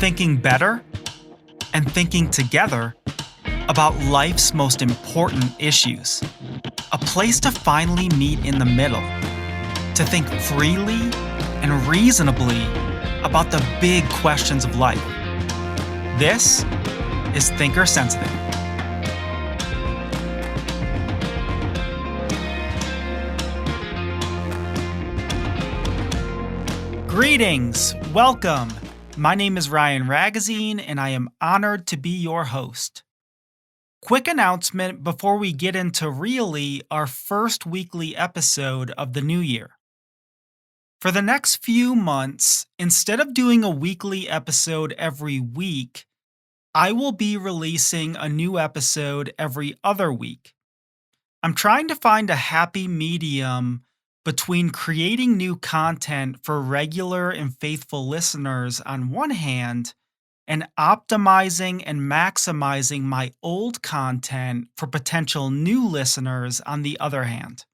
thinking better and thinking together about life's most important issues. A place to finally meet in the middle, to think freely and reasonably about the big questions of life. This is Thinker Sensitive. Greetings, welcome. My name is Ryan Ragazine, and I am honored to be your host. Quick announcement before we get into really our first weekly episode of the new year. For the next few months, instead of doing a weekly episode every week, I will be releasing a new episode every other week. I'm trying to find a happy medium between creating new content for regular and faithful listeners on one hand, and optimizing and maximizing my old content for potential new listeners on the other hand.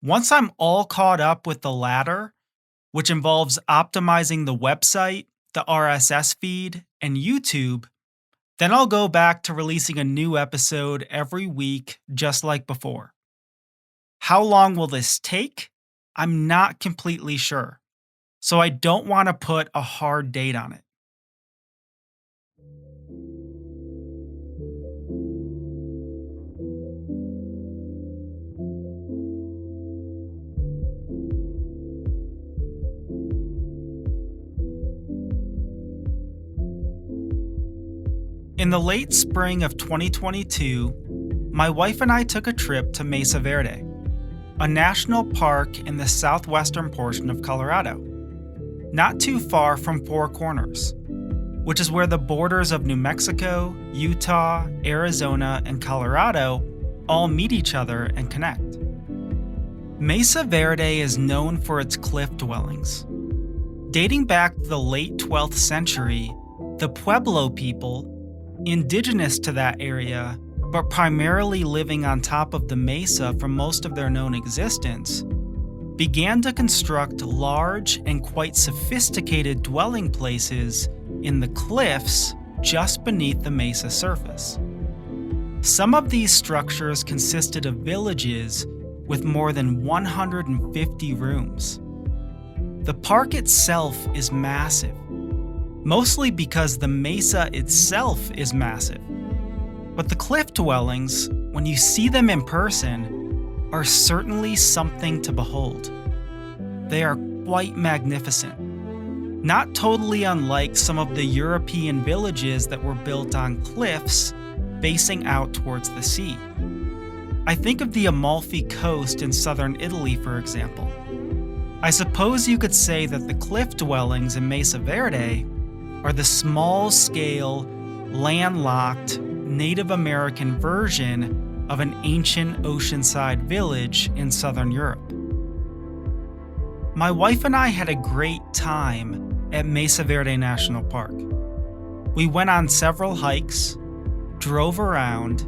Once I'm all caught up with the latter, which involves optimizing the website, the RSS feed, and YouTube, then I'll go back to releasing a new episode every week just like before. How long will this take? I'm not completely sure, so I don't want to put a hard date on it. In the late spring of 2022, my wife and I took a trip to Mesa Verde, a national park in the southwestern portion of Colorado, not too far from Four Corners, which is where the borders of New Mexico, Utah, Arizona, and Colorado all meet each other and connect. Mesa Verde is known for its cliff dwellings. Dating back to the late 12th century, the Pueblo people, indigenous to that area, but primarily living on top of the mesa for most of their known existence, began to construct large and quite sophisticated dwelling places in the cliffs just beneath the mesa surface. Some of these structures consisted of villages with more than 150 rooms. The park itself is massive, mostly because the mesa itself is massive. But the cliff dwellings, when you see them in person, are certainly something to behold. They are quite magnificent, not totally unlike some of the European villages that were built on cliffs facing out towards the sea. I think of the Amalfi Coast in southern Italy, for example. I suppose you could say that the cliff dwellings in Mesa Verde are the small-scale, landlocked, Native American version of an ancient oceanside village in southern Europe. My wife and I had a great time at Mesa Verde National Park. We went on several hikes, drove around,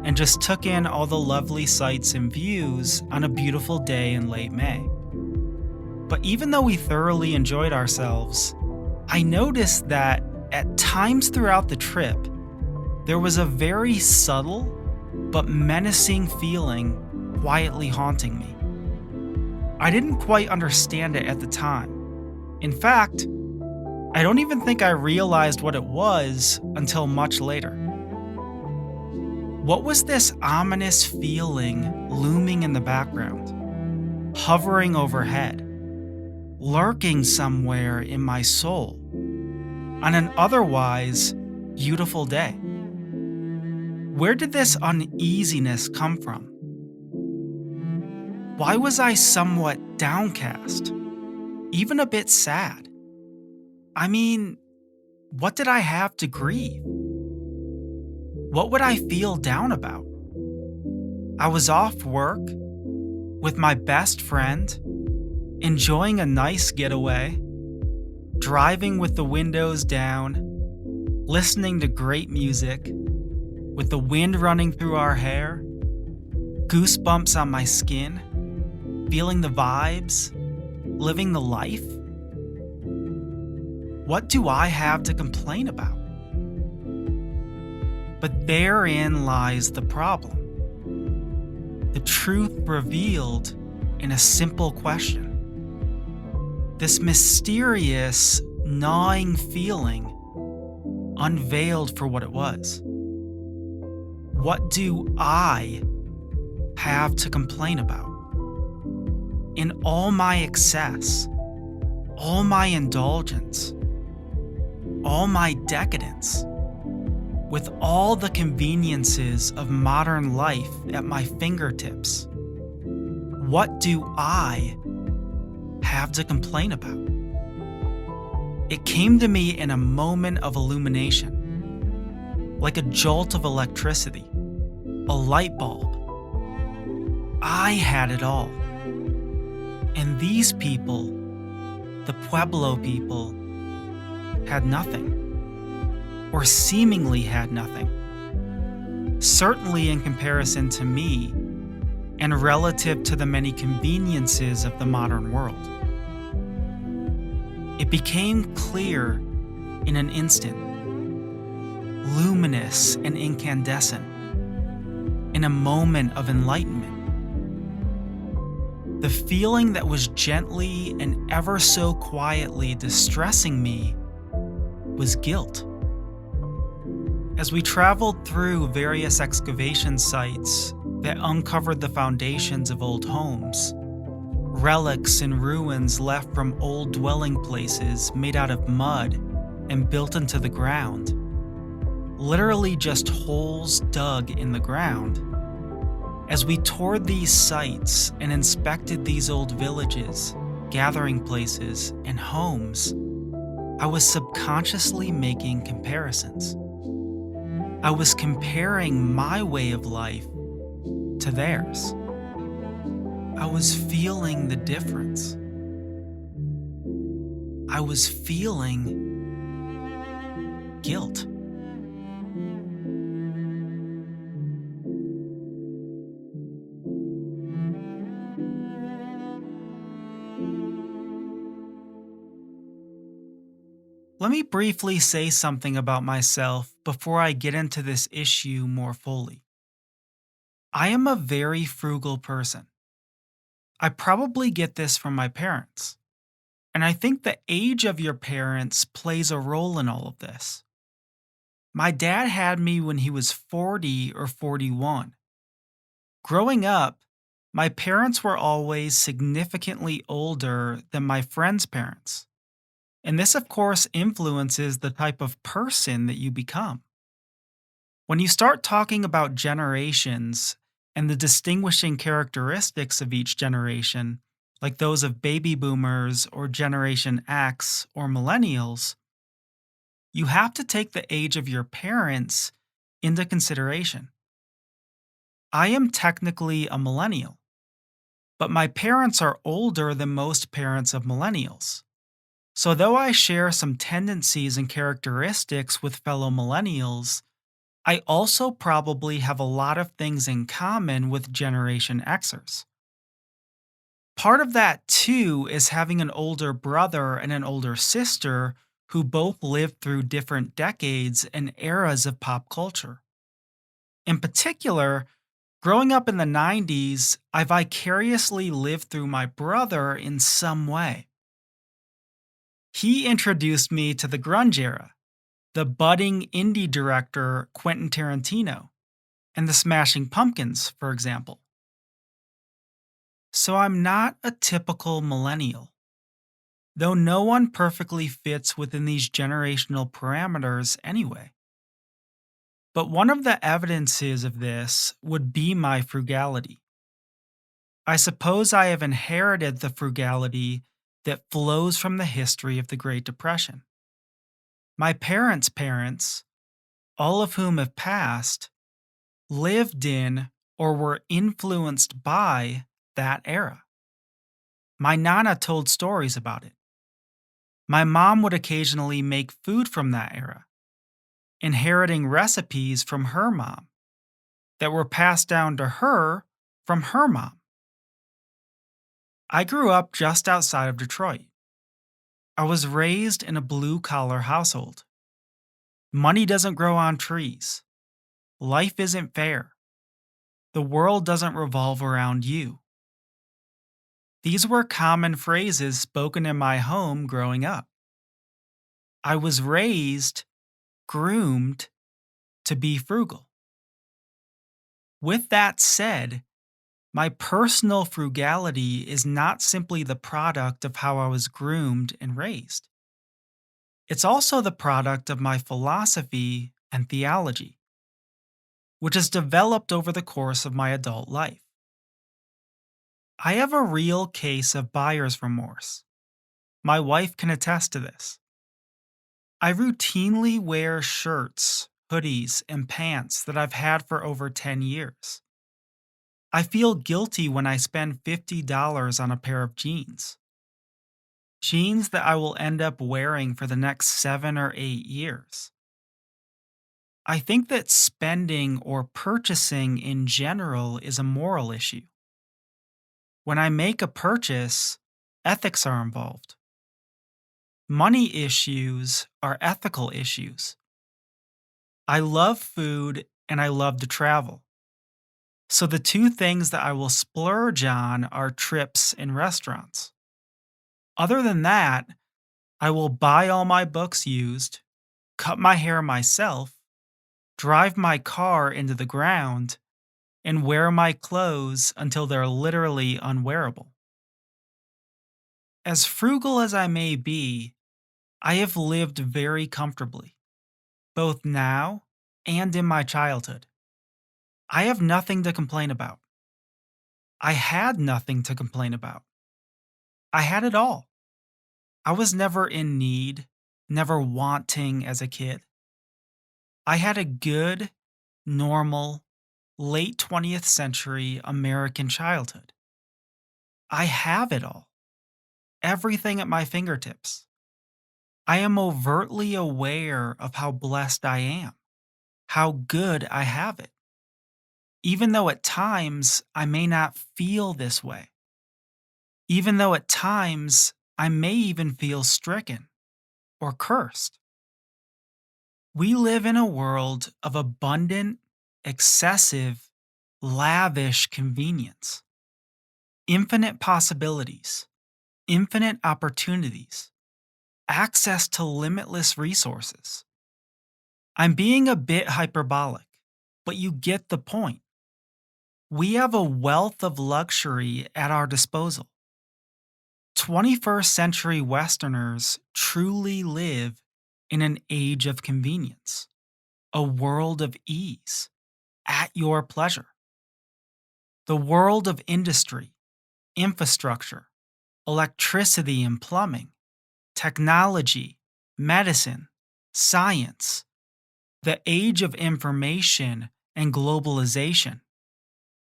and just took in all the lovely sights and views on a beautiful day in late May. But even though we thoroughly enjoyed ourselves, I noticed that at times throughout the trip, there was a very subtle but menacing feeling quietly haunting me. I didn't quite understand it at the time. In fact, I don't even think I realized what it was until much later. What was this ominous feeling looming in the background, hovering overhead, lurking somewhere in my soul, on an otherwise beautiful day? Where did this uneasiness come from? Why was I somewhat downcast, even a bit sad? I mean, what did I have to grieve? What would I feel down about? I was off work with my best friend, enjoying a nice getaway, driving with the windows down, listening to great music, with the wind running through our hair, goosebumps on my skin, feeling the vibes, living the life. What do I have to complain about? But therein lies the problem. The truth revealed in a simple question. This mysterious, gnawing feeling unveiled for what it was. What do I have to complain about? In all my excess, all my indulgence, all my decadence, with all the conveniences of modern life at my fingertips, what do I have to complain about? It came to me in a moment of illumination, like a jolt of electricity, a light bulb. I had it all. And these people, the Pueblo people, had nothing, or seemingly had nothing. Certainly in comparison to me, and relative to the many conveniences of the modern world. It became clear in an instant, luminous and incandescent, in a moment of enlightenment. The feeling that was gently and ever so quietly distressing me was guilt. As we traveled through various excavation sites that uncovered the foundations of old homes, relics and ruins left from old dwelling places made out of mud and built into the ground, literally just holes dug in the ground. As we toured these sites and inspected these old villages, gathering places, and homes, I was subconsciously making comparisons. I was comparing my way of life to theirs. I was feeling the difference. I was feeling guilt. Let me briefly say something about myself before I get into this issue more fully. I am a very frugal person. I probably get this from my parents, and I think the age of your parents plays a role in all of this. My dad had me when he was 40 or 41. Growing up, my parents were always significantly older than my friends' parents. And this, of course, influences the type of person that you become. When you start talking about generations and the distinguishing characteristics of each generation, like those of baby boomers or Generation X or millennials, you have to take the age of your parents into consideration. I am technically a millennial, but my parents are older than most parents of millennials. So, though I share some tendencies and characteristics with fellow millennials, I also probably have a lot of things in common with Generation Xers. Part of that, too, is having an older brother and an older sister who both lived through different decades and eras of pop culture. In particular, growing up in the 90s, I vicariously lived through my brother in some way. He introduced me to the grunge era, the budding indie director Quentin Tarantino, and the Smashing Pumpkins, for example. So I'm not a typical millennial, though no one perfectly fits within these generational parameters anyway. But one of the evidences of this would be my frugality. I suppose I have inherited the frugality that flows from the history of the Great Depression. My parents' parents, all of whom have passed, lived in or were influenced by that era. My nana told stories about it. My mom would occasionally make food from that era, inheriting recipes from her mom that were passed down to her from her mom. I grew up just outside of Detroit. I was raised in a blue collar household. Money doesn't grow on trees. Life isn't fair. The world doesn't revolve around you. These were common phrases spoken in my home growing up. I was raised, groomed to be frugal. With that said, my personal frugality is not simply the product of how I was groomed and raised. It's also the product of my philosophy and theology, which has developed over the course of my adult life. I have a real case of buyer's remorse. My wife can attest to this. I routinely wear shirts, hoodies, and pants that I've had for over 10 years. I feel guilty when I spend $50 on a pair of jeans. Jeans that I will end up wearing for the next 7 or 8 years. I think that spending or purchasing in general is a moral issue. When I make a purchase, ethics are involved. Money issues are ethical issues. I love food and I love to travel. So the two things that I will splurge on are trips and restaurants. Other than that, I will buy all my books used, cut my hair myself, drive my car into the ground, and wear my clothes until they're literally unwearable. As frugal as I may be, I have lived very comfortably, both now and in my childhood. I have nothing to complain about. I had nothing to complain about. I had it all. I was never in need, never wanting as a kid. I had a good, normal, late 20th century American childhood. I have it all. Everything at my fingertips. I am overtly aware of how blessed I am, how good I have it, even though at times I may not feel this way, even though at times I may even feel stricken or cursed. We live in a world of abundant, excessive, lavish convenience, infinite possibilities, infinite opportunities, access to limitless resources. I'm being a bit hyperbolic, but you get the point. We have a wealth of luxury at our disposal. 21st century Westerners truly live in an age of convenience, a world of ease, at your pleasure. The world of industry, infrastructure, electricity and plumbing, technology, medicine, science, the age of information and globalization,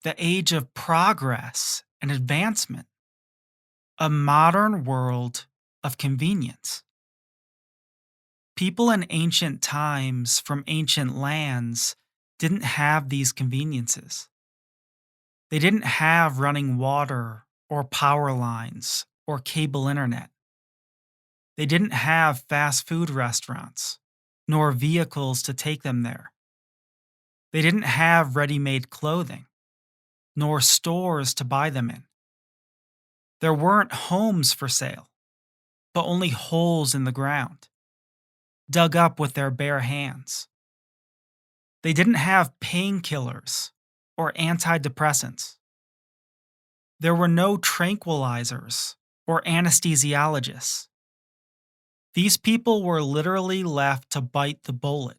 the age of progress and advancement, a modern world of convenience. People in ancient times from ancient lands didn't have these conveniences. They didn't have running water or power lines or cable internet. They didn't have fast food restaurants, nor vehicles to take them there. They didn't have ready-made clothing, nor stores to buy them in. There weren't homes for sale, but only holes in the ground, dug up with their bare hands. They didn't have painkillers or antidepressants. There were no tranquilizers or anesthesiologists. These people were literally left to bite the bullet,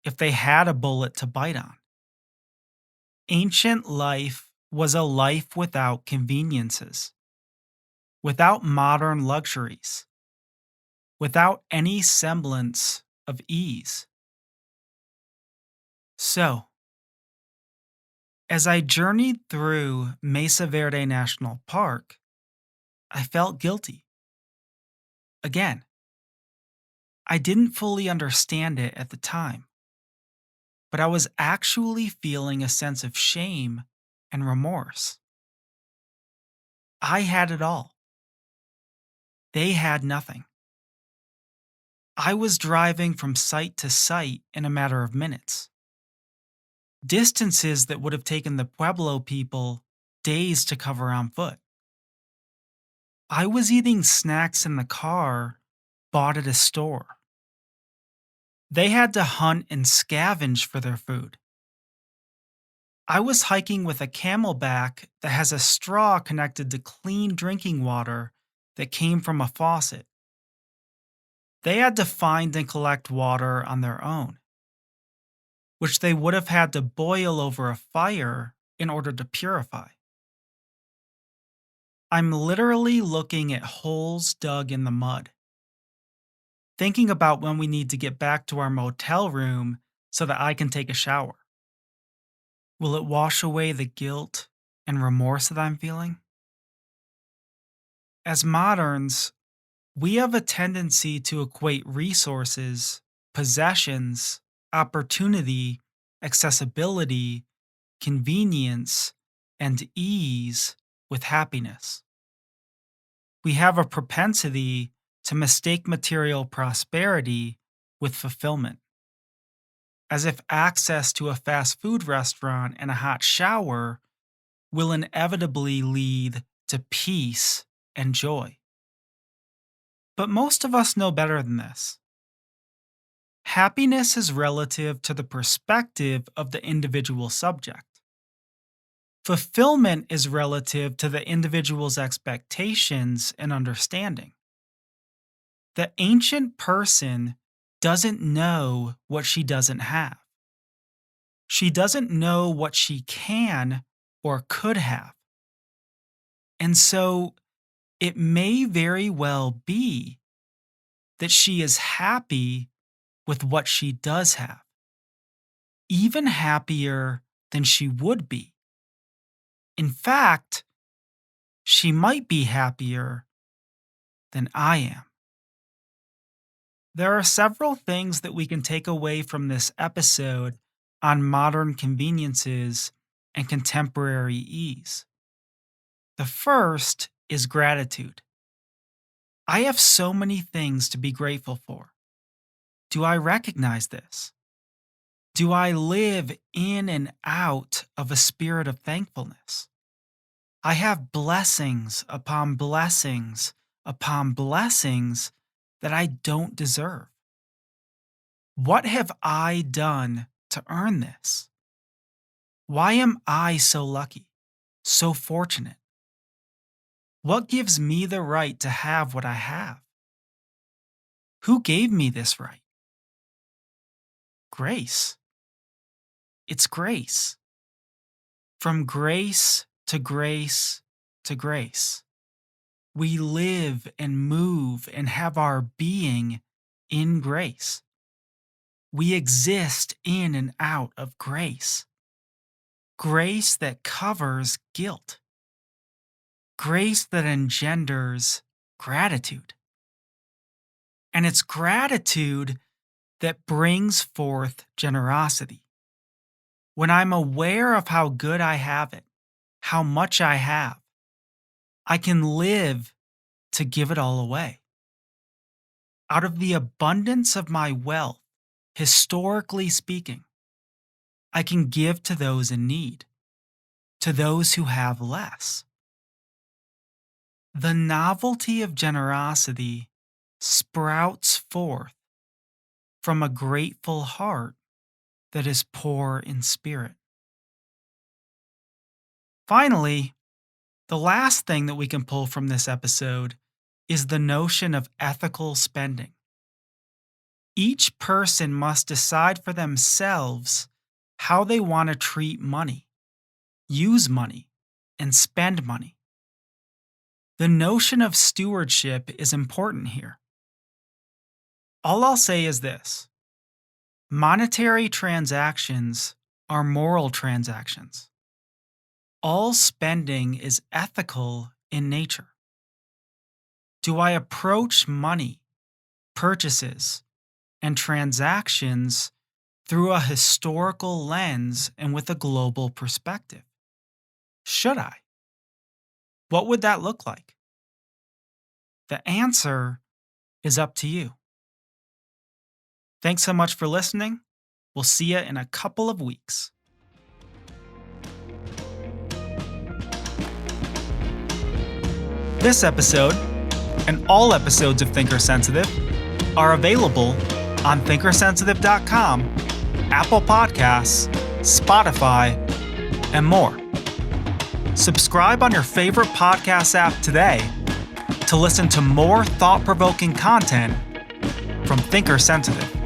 if they had a bullet to bite on. Ancient life was a life without conveniences, without modern luxuries, without any semblance of ease. So, as I journeyed through Mesa Verde National Park, I felt guilty. Again, I didn't fully understand it at the time, but I was actually feeling a sense of shame and remorse. I had it all. They had nothing. I was driving from site to site in a matter of minutes. Distances that would have taken the Pueblo people days to cover on foot. I was eating snacks in the car bought at a store. They had to hunt and scavenge for their food. I was hiking with a camelback that has a straw connected to clean drinking water that came from a faucet. They had to find and collect water on their own, which they would have had to boil over a fire in order to purify. I'm literally looking at holes dug in the mud, thinking about when we need to get back to our motel room so that I can take a shower. Will it wash away the guilt and remorse that I'm feeling? As moderns, we have a tendency to equate resources, possessions, opportunity, accessibility, convenience, and ease with happiness. We have a propensity to mistake material prosperity with fulfillment, as if access to a fast food restaurant and a hot shower will inevitably lead to peace and joy. But most of us know better than this. Happiness is relative to the perspective of the individual subject. Fulfillment is relative to the individual's expectations and understanding. The ancient person doesn't know what she doesn't have. She doesn't know what she can or could have. And so it may very well be that she is happy with what she does have, even happier than she would be. In fact, she might be happier than I am. There are several things that we can take away from this episode on modern conveniences and contemporary ease. The first is gratitude. I have so many things to be grateful for. Do I recognize this? Do I live in and out of a spirit of thankfulness? I have blessings upon blessings upon blessings that I don't deserve. What have I done to earn this? Why am I so lucky, so fortunate? What gives me the right to have what I have? Who gave me this right? Grace. It's grace. From grace to grace to grace. We live and move and have our being in grace. We exist in and out of grace. Grace that covers guilt. Grace that engenders gratitude. And it's gratitude that brings forth generosity. When I'm aware of how good I have it, how much I have, I can live to give it all away. Out of the abundance of my wealth, historically speaking, I can give to those in need, to those who have less. The novelty of generosity sprouts forth from a grateful heart that is poor in spirit. Finally, the last thing that we can pull from this episode is the notion of ethical spending. Each person must decide for themselves how they want to treat money, use money, and spend money. The notion of stewardship is important here. All I'll say is this: monetary transactions are moral transactions. All spending is ethical in nature. Do I approach money, purchases, and transactions through a historical lens and with a global perspective? Should I? What would that look like? The answer is up to you. Thanks so much for listening. We'll see you in a couple of weeks. This episode, and all episodes of Thinker Sensitive, are available on thinkersensitive.com, Apple Podcasts, Spotify, and more. Subscribe on your favorite podcast app today to listen to more thought-provoking content from Thinker Sensitive.